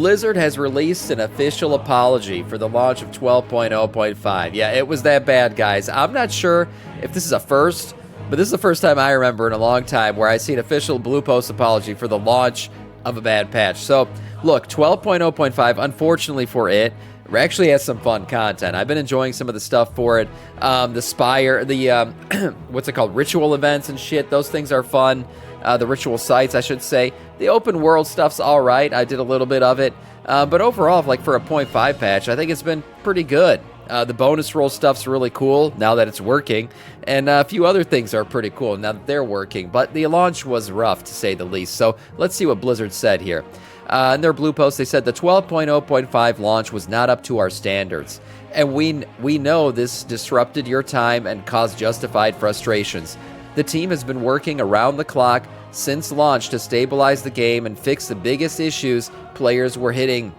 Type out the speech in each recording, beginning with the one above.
Blizzard has released an official apology for the launch of 12.0.5. Yeah, it was that bad, guys. I'm not sure if this is a first, but this is the first time I remember in a long time where I see an official Blue Post apology for the launch of a bad patch. So, look, 12.0.5, unfortunately for it, actually has some fun content. I've been enjoying some of the stuff for it. The Spire, the, what's it called, ritual events and shit, those things are fun. The ritual sites, I should say. The open world stuff's all right. I did a little bit of it. But overall, like for a 0.5 patch, I think it's been pretty good. The bonus roll stuff's really cool now that it's working. And a few other things are pretty cool now that they're working. But the launch was rough, to say the least. So let's see what Blizzard said here. In their blue post, they said the 12.0.5 launch was not up to our standards. And we know this disrupted your time and caused justified frustrations. The team has been working around the clock since launch to stabilize the game and fix the biggest issues players were hitting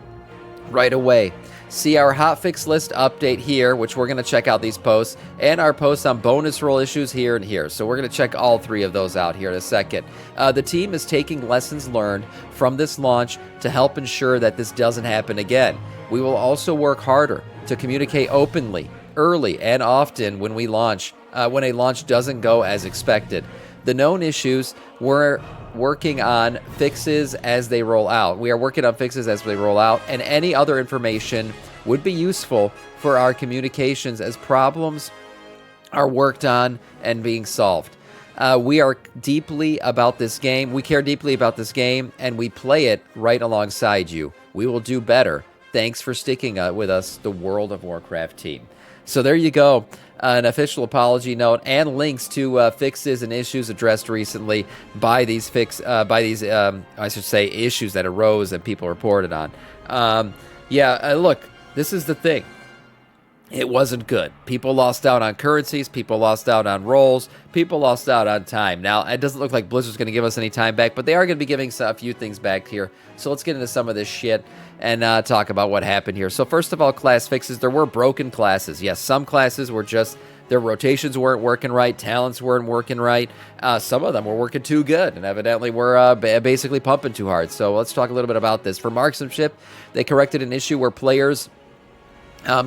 right away. See our hotfix list update here, which we're going to check out these posts, and our posts on bonus roll issues here and here. So we're going to check all three of those out here in a second. The team is taking lessons learned from this launch to help ensure that this doesn't happen again. We will also work harder to communicate openly, early, and often when we launch. When a launch doesn't go as expected. The known issues, we're working on fixes as they roll out. We are working on fixes as they roll out, and any other information would be useful for our communications as problems are worked on and being solved. We are deeply about this game. We care deeply about this game, and we play it right alongside you. We will do better. Thanks for sticking with us, the World of Warcraft team. So there you go, an official apology note and links to fixes and issues addressed recently by these I should say, issues that arose and people reported on. Look, this is the thing. It wasn't good. People lost out on currencies. People lost out on rolls. People lost out on time. Now, it doesn't look like Blizzard's going to give us any time back, but they are going to be giving a few things back here. So let's get into some of this shit and talk about what happened here. So first of all, class fixes. There were broken classes. Yes, some classes were just, their rotations weren't working right. Talents weren't working right. Some of them were working too good and evidently were basically pumping too hard. So let's talk a little bit about this. For marksmanship, they corrected an issue where players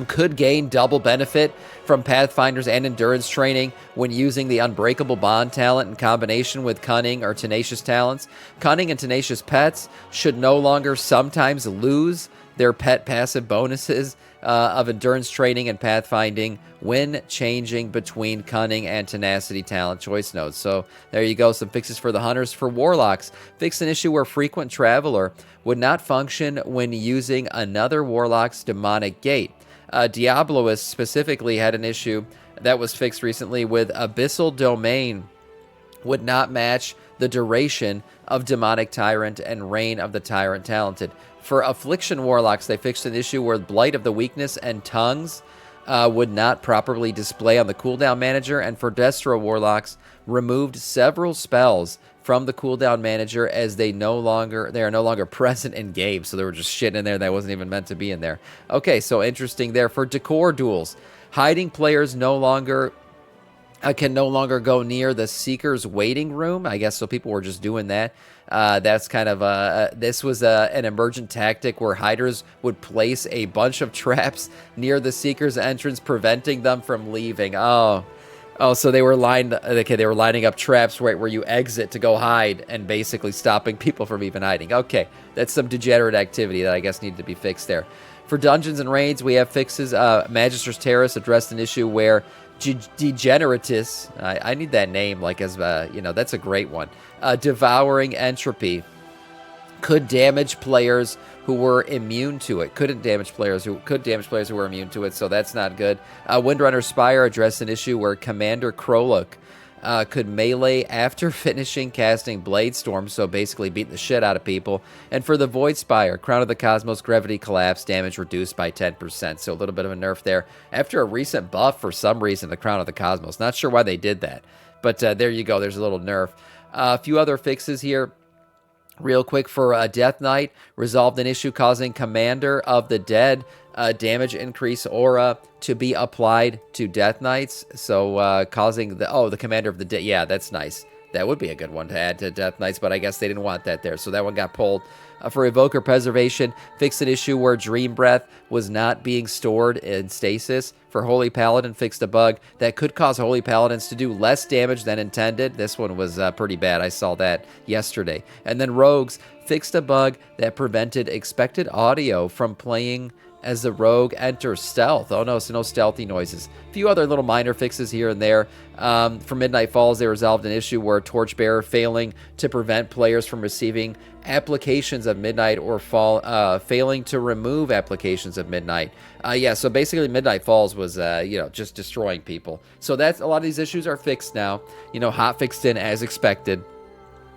could gain double benefit from Pathfinders and Endurance training when using the Unbreakable Bond talent in combination with Cunning or Tenacious talents. Cunning and Tenacious pets should no longer sometimes lose their pet passive bonuses of Endurance training and Pathfinding when changing between Cunning and Tenacity talent choice nodes. So there you go, some fixes for the Hunters. For Warlocks, fix an issue where Frequent Traveler would not function when using another Warlock's Demonic Gate. Diabloist specifically had an issue that was fixed recently with Abyssal Domain would not match the duration of Demonic Tyrant and Reign of the Tyrant Talented. For Affliction Warlocks, they fixed an issue where Blight of the Weakness and Tongues would not properly display on the cooldown manager, and for Destro Warlocks, removed several spells from the cooldown manager as they are no longer present in game. So they were just shit in there that wasn't even meant to be in there. Okay, so interesting there. For Decor Duels, hiding players can no longer go near the Seeker's waiting room. I guess so people were just doing that. That's kind of this was an emergent tactic where hiders would place a bunch of traps near the Seeker's entrance, preventing them from leaving. Oh, so they were lining up traps right where you exit to go hide and basically stopping people from even hiding. Okay, that's some degenerate activity that I guess needed to be fixed there. For Dungeons and Raids, we have fixes. Magister's Terrace addressed an issue where Degeneratus, I need that name, like as that's a great one. Devouring Entropy could damage players who were immune to it. Could damage players who were immune to it, so that's not good. Windrunner Spire addressed an issue where Commander Kroluk could melee after finishing casting Blade Storm, so basically beating the shit out of people. And for the Void Spire, Crown of the Cosmos Gravity Collapse, damage reduced by 10%, so a little bit of a nerf there. After a recent buff, for some reason, the Crown of the Cosmos. Not sure why they did that, but there you go, there's a little nerf. A few other fixes here. Real quick, for Death Knight, resolved an issue causing Commander of the Dead damage increase aura to be applied to Death Knights. So causing the Commander of the Dead. Yeah, that's nice. That would be a good one to add to Death Knights, but I guess they didn't want that there, so that one got pulled. For Evoker Preservation, fixed an issue where Dream Breath was not being stored in stasis. For Holy Paladin, fixed a bug that could cause Holy Paladins to do less damage than intended. This one was pretty bad. I saw that yesterday. And then Rogues fixed a bug that prevented expected audio from playing as the rogue enters stealth. Oh no, so no stealthy noises. A few other little minor fixes here and there. For Midnight Falls, they resolved an issue where Torchbearer failing to prevent players from receiving applications of Midnight or failing to remove applications of Midnight. Yeah, so basically Midnight Falls was, just destroying people. So that's, a lot of these issues are fixed now. Hotfixed in as expected.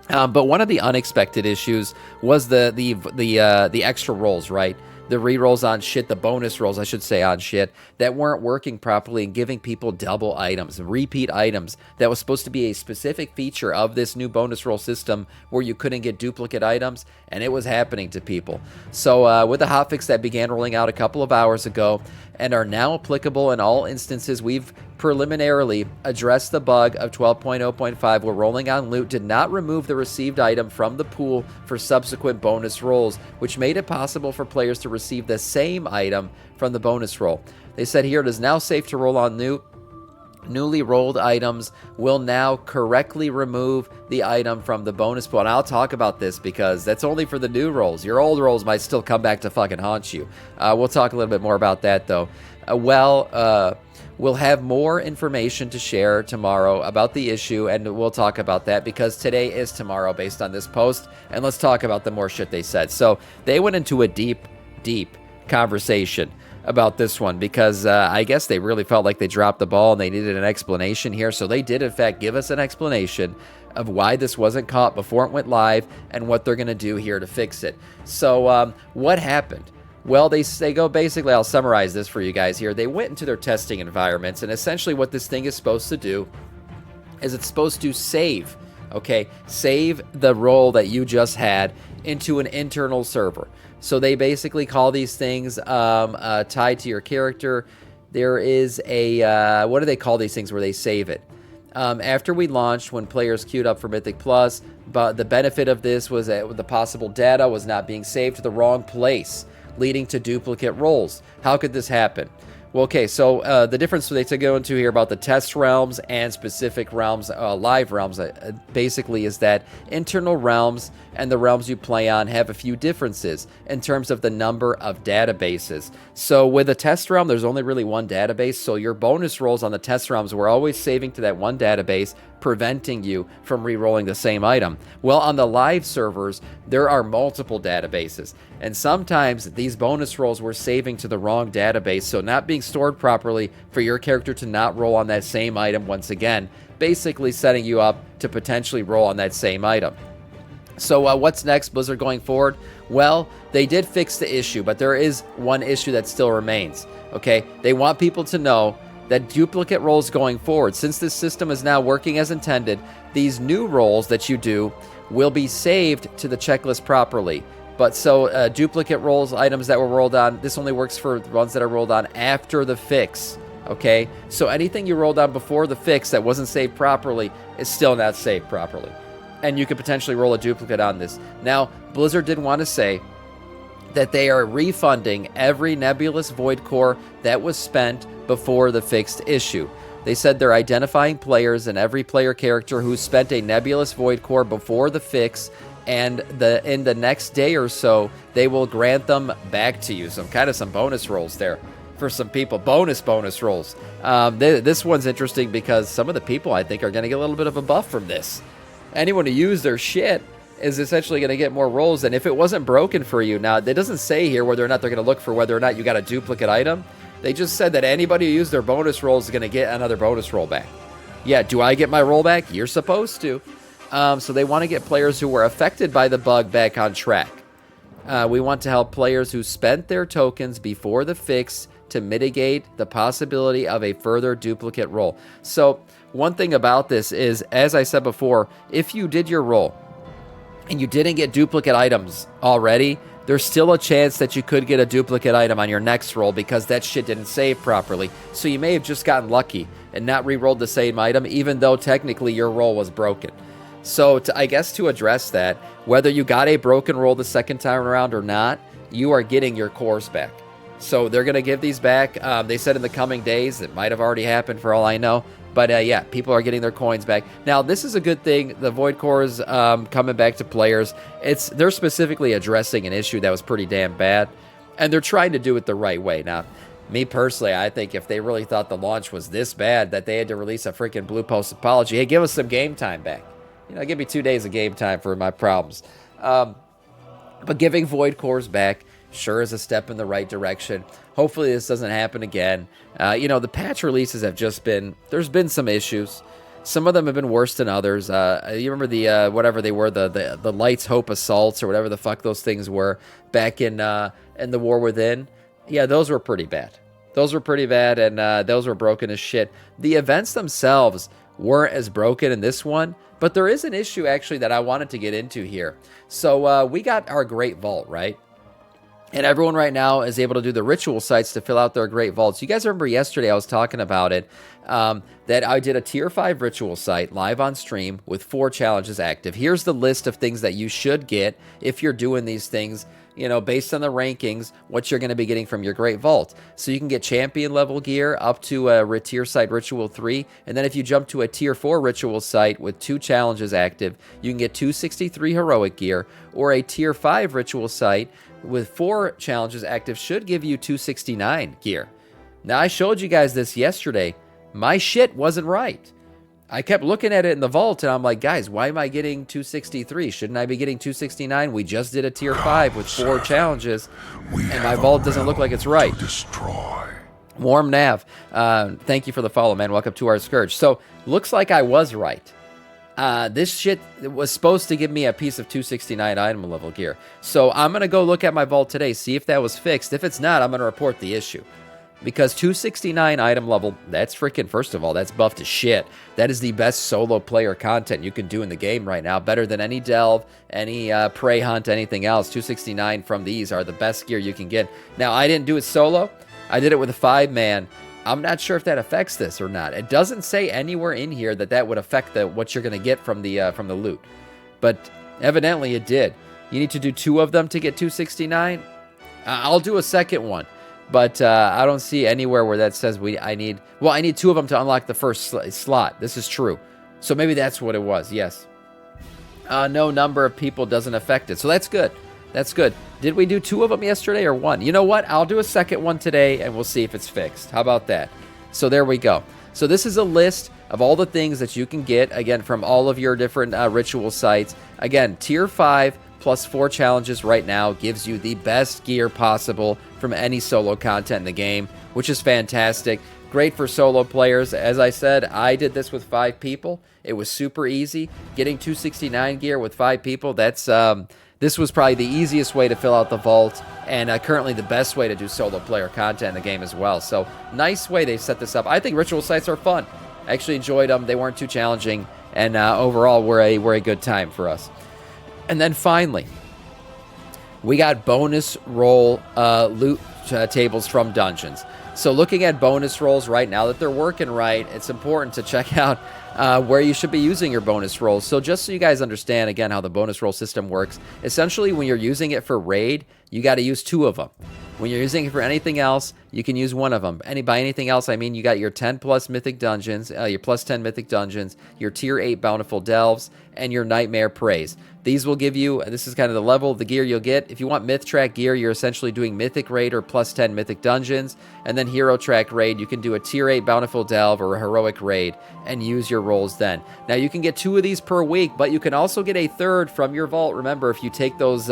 But one of the unexpected issues was the extra rolls, right? The rerolls on shit, the bonus rolls, I should say, on shit that weren't working properly and giving people double items, repeat items. That was supposed to be a specific feature of this new bonus roll system where you couldn't get duplicate items, and it was happening to people. So with the hotfix that began rolling out a couple of hours ago and are now applicable in all instances, we've preliminarily addressed the bug of 12.0.5 where rolling on loot did not remove the received item from the pool for subsequent bonus rolls, which made it possible for players to receive the same item from the bonus roll. They said here it is now safe to roll on loot. Newly rolled items will now correctly remove the item from the bonus pool. And I'll talk about this because that's only for the new rolls. Your old rolls might still come back to fucking haunt you. We'll talk a little bit more about that though. We'll have more information to share tomorrow about the issue, and we'll talk about that because today is tomorrow based on this post, and let's talk about the more shit they said. So they went into a deep conversation about this one because I guess they really felt like they dropped the ball and they needed an explanation here. So they did, in fact, give us an explanation of why this wasn't caught before it went live and what they're going to do here to fix it. So what happened? Well, they go, basically, I'll summarize this for you guys here. They went into their testing environments, and essentially what this thing is supposed to do is it's supposed to save the role that you just had into an internal server. So they basically call these things tied to your character. There is a, what do they call these things where they save it? After we launched, when players queued up for Mythic Plus, but the benefit of this was that the possible data was not being saved to the wrong place, leading to duplicate rolls. How could this happen? Well, okay, so the difference they go into here about the test realms and specific realms, live realms, basically is that internal realms and the realms you play on have a few differences in terms of the number of databases. So with a test realm, there's only really one database, so your bonus rolls on the test realms were always saving to that one database, preventing you from re-rolling the same item. Well, on the live servers, there are multiple databases, and sometimes these bonus rolls were saving to the wrong database, so not being stored properly for your character to not roll on that same item once again, basically setting you up to potentially roll on that same item. So what's next, Blizzard, going forward? Well, they did fix the issue, but there is one issue that still remains, okay? They want people to know that duplicate rolls going forward, since this system is now working as intended, these new rolls that you do will be saved to the checklist properly. But so duplicate rolls, items that were rolled on, this only works for the ones that are rolled on after the fix, okay? So anything you rolled on before the fix that wasn't saved properly is still not saved properly. And you could potentially roll a duplicate on this. Now, Blizzard did want to say that they are refunding every Nebulous Void Core that was spent before the fixed issue. They said they're identifying players and every player character who spent a Nebulous Void Core before the fix, and in the next day or so, they will grant them back to you. Some bonus rolls there for some people. Bonus rolls. This one's interesting because some of the people, I think, are going to get a little bit of a buff from this. Anyone who used their shit is essentially going to get more rolls than if it wasn't broken for you. Now, it doesn't say here whether or not they're going to look for whether or not you got a duplicate item. They just said that anybody who used their bonus rolls is going to get another bonus roll back. Yeah, do I get my roll back? You're supposed to. So they want to get players who were affected by the bug back on track. We want to help players who spent their tokens before the fix to mitigate the possibility of a further duplicate roll. So one thing about this is, as I said before, if you did your roll and you didn't get duplicate items already, there's still a chance that you could get a duplicate item on your next roll because that shit didn't save properly. So you may have just gotten lucky and not re-rolled the same item, even though technically your roll was broken. So I guess to address that, whether you got a broken roll the second time around or not, you are getting your cores back. So they're going to give these back. They said in the coming days. It might have already happened for all I know. But yeah, people are getting their coins back. Now, this is a good thing. The Void Cores coming back to players. They're specifically addressing an issue that was pretty damn bad. And they're trying to do it the right way. Now, me personally, I think if they really thought the launch was this bad that they had to release a freaking Blue Post apology, hey, give us some game time back. Give me 2 days of game time for my problems. But giving Void Cores back sure is a step in the right direction. Hopefully this doesn't happen again. The patch releases have just been, there's been some issues. Some of them have been worse than others. You remember the, whatever they were, the Lights Hope Assaults or whatever the fuck those things were back in the War Within? Yeah, those were pretty bad. Those were pretty bad, and those were broken as shit. The events themselves weren't as broken in this one, but there is an issue actually that I wanted to get into here. So we got our Great Vault, right? And everyone right now is able to do the ritual sites to fill out their Great Vaults. You guys remember yesterday I was talking about it, that I did a Tier 5 ritual site live on stream with 4 challenges active. Here's the list of things that you should get if you're doing these things, based on the rankings, what you're going to be getting from your Great Vault. So you can get champion level gear up to a tier site ritual 3. And then if you jump to a tier 4 ritual site with 2 challenges active, you can get 263 heroic gear, or a tier 5 ritual site with 4 challenges active should give you 269 gear. Now, I showed you guys this yesterday. My shit wasn't right. I kept looking at it in the vault, and I'm like, guys, why am I getting 263? Shouldn't I be getting 269? We just did a tier 5 with 4 challenges, and my vault doesn't look like it's right. Warm Nav, thank you for the follow, man. Welcome to our Scourge. So, looks like I was right. This shit was supposed to give me a piece of 269 item level gear. So I'm going to go look at my vault today, see if that was fixed. If it's not, I'm going to report the issue. Because 269 item level, that's freaking, first of all, that's buffed as shit. That is the best solo player content you can do in the game right now. Better than any delve, any prey hunt, anything else. 269 from these are the best gear you can get. Now, I didn't do it solo. I did it with a 5-man. I'm not sure if that affects this or not. It doesn't say anywhere in here that would affect what you're going to get from the loot. But evidently it did. You need to do 2 of them to get 269. I'll do a second one. But I don't see anywhere where that says I need 2 of them to unlock the first slot. This is true. So maybe that's what it was. Yes. No number of people doesn't affect it. So that's good. That's good. Did we do 2 of them yesterday or 1? You know what? I'll do a second one today, and we'll see if it's fixed. How about that? So there we go. So this is a list of all the things that you can get, again, from all of your different ritual sites. Again, Tier 5 plus 4 challenges right now gives you the best gear possible from any solo content in the game, which is fantastic. Great for solo players. As I said, I did this with 5 people. It was super easy. Getting 269 gear with 5 people, this was probably the easiest way to fill out the vault, and currently the best way to do solo player content in the game as well. So, nice way they set this up. I think ritual sites are fun. I actually enjoyed them. They weren't too challenging, and overall were a good time for us. And then finally, we got bonus roll loot tables from dungeons. So looking at bonus rolls right now that they're working right, it's important to check out where you should be using your bonus rolls. So just so you guys understand, again, how the bonus roll system works, essentially when you're using it for raid, you got to use 2 of them. When you're using it for anything else, you can use 1 of them. By anything else, I mean you got your 10 plus mythic dungeons, your plus 10 mythic dungeons, your tier 8 bountiful delves, and your nightmare praise. These will give you, this is kind of the level of the gear you'll get. If you want myth track gear, you're essentially doing mythic raid or plus 10 mythic dungeons, and then hero track raid, you can do a tier 8 bountiful delve or a heroic raid and use your rolls then. Now you can get 2 of these per week, but you can also get a 3rd from your vault. Remember, if you take those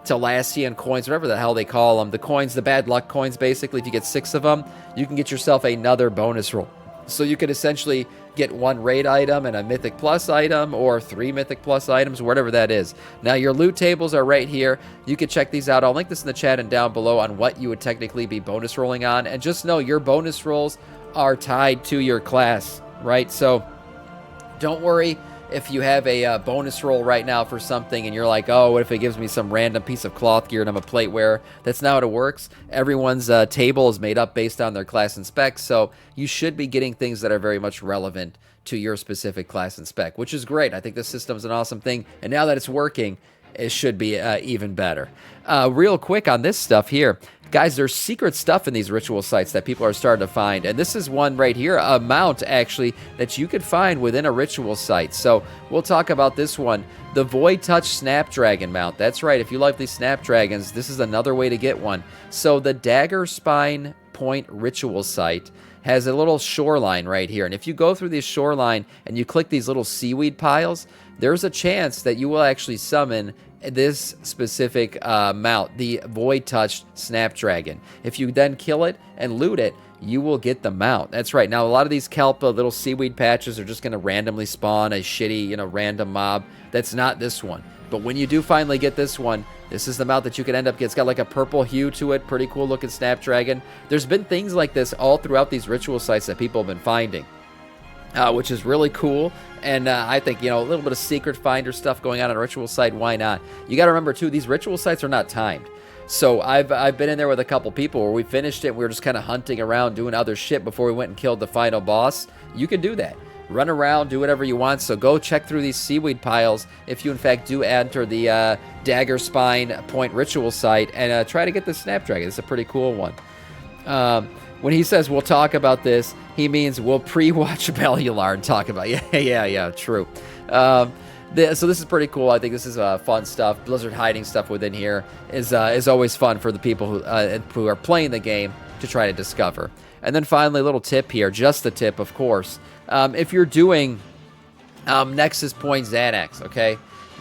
Talassian coins, whatever the hell they call them, the coins, the bad luck coins, basically, if you get 6 of them, you can get yourself another bonus roll. So you could essentially get 1 raid item and a mythic plus item, or 3 mythic plus items, whatever that is. Now your loot tables are right here. You can check these out. I'll link this in the chat and down below on what you would technically be bonus rolling on. And just know your bonus rolls are tied to your class, right? So don't worry if you have a bonus roll right now for something and you're like, oh, what if it gives me some random piece of cloth gear and I'm a plate wearer? That's not how it works. Everyone's table is made up based on their class and specs, so you should be getting things that are very much relevant to your specific class and spec, which is great. I think this system's an awesome thing, and now that it's working, it should be even better. Real quick on this stuff here. Guys, there's secret stuff in these ritual sites that people are starting to find, and this is one right here, a mount, actually, that you could find within a ritual site. So we'll talk about this one, the Void Touch Snapdragon mount. That's right, if you like these Snapdragons, this is another way to get one. So the Dagger Spine Point ritual site has a little shoreline right here, and if you go through this shoreline and you click these little seaweed piles, there's a chance that you will actually summon this specific mount, the Void Touched Snapdragon. If you then kill it and loot it, you will get the mount. That's right. Now, a lot of these kelp little seaweed patches are just going to randomly spawn a shitty, random mob. That's not this one. But when you do finally get this one, this is the mount that you can end up getting. It's got like a purple hue to it. Pretty cool looking Snapdragon. There's been things like this all throughout these ritual sites that people have been finding. Which is really cool, and I think, a little bit of secret finder stuff going on a ritual site, why not? You got to remember, too, these ritual sites are not timed. So I've been in there with a couple people where we finished it, we were just kind of hunting around, doing other shit before we went and killed the final boss. You can do that. Run around, do whatever you want, so go check through these seaweed piles if you, in fact, do enter the Dagger Spine Point ritual site, and try to get the Snapdragon. It's a pretty cool one. When he says we'll talk about this, he means we'll pre-watch Bellular and talk about it. Yeah, true. So this is pretty cool. I think this is fun stuff. Blizzard hiding stuff within here is always fun for the people who are playing the game to try to discover. And then finally, a little tip here, just the tip, of course. If you're doing Nexus Point Xanax, okay?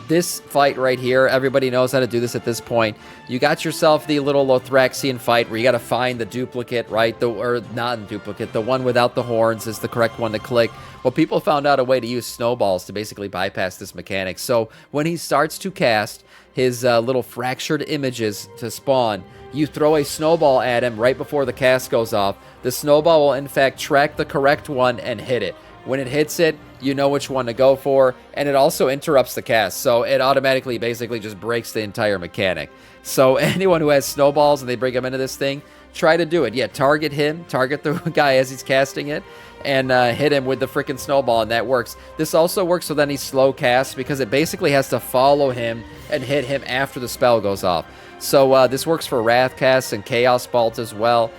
This fight right here, everybody knows how to do this at this point. You got yourself the little Lothraxian fight where you got to find the duplicate, right? Or not duplicate, the one without the horns is the correct one to click. Well, people found out a way to use snowballs to basically bypass this mechanic. So when he starts to cast his little fractured images to spawn, you throw a snowball at him right before the cast goes off. The snowball will, in fact, track the correct one and hit it. When it hits it, you know which one to go for, and it also interrupts the cast, so it automatically basically just breaks the entire mechanic. So anyone who has snowballs and they bring them into this thing, try to do it. Yeah, target him, target the guy as he's casting it, and hit him with the freaking snowball, and that works. This also works so then he slow casts, because it basically has to follow him and hit him after the spell goes off. So this works for Wrath casts and Chaos Bolt as well.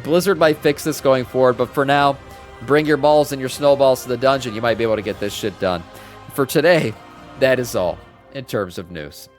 Blizzard might fix this going forward, but for now, bring your balls and your snowballs to the dungeon. You might be able to get this shit done. For today, that is all in terms of news.